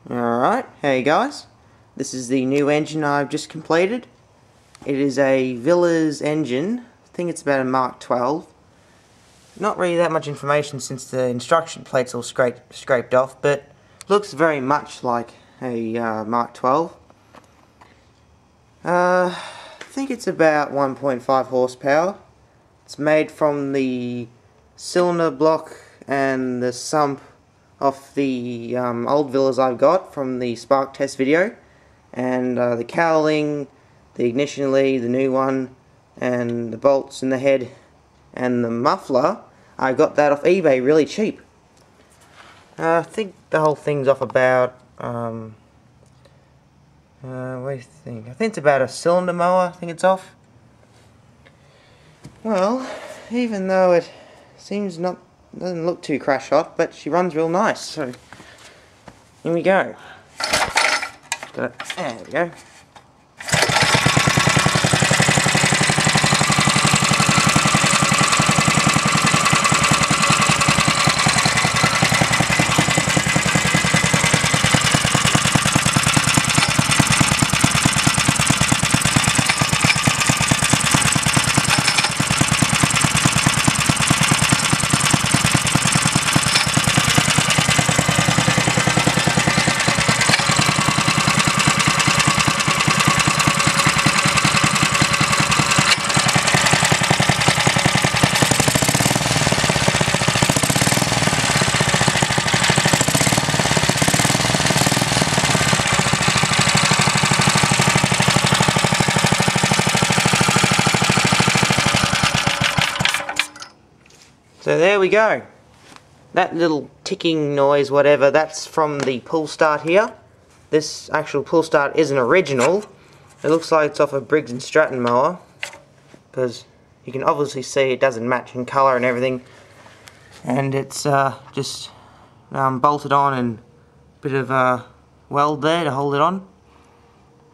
Alright, hey guys, this is the new engine I've just completed. It is a Villiers engine. I think it's about a Mark 12. Not really that much information since the instruction plate's all scraped off, but looks very much like a Mark 12. I think it's about 1.5 horsepower. It's made from the cylinder block and the sump off the old Villiers I've got from the spark test video, and the cowling, the ignition lead, the new one, and the bolts in the head and the muffler. I got that off eBay really cheap. I think the whole thing's off about what do you think? I think it's about a cylinder mower. I think it's off. Well, even though it seems doesn't look too crash hot, but she runs real nice, so here we go. Got it. There we go. So there we go. That little ticking noise, whatever, that's from the pull start here. This actual pull start isn't original. It looks like it's off a Briggs & Stratton mower, because you can obviously see it doesn't match in colour and everything. And it's just bolted on and a bit of a weld there to hold it on.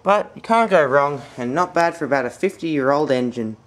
But you can't go wrong, and not bad for about a 50-year-old engine.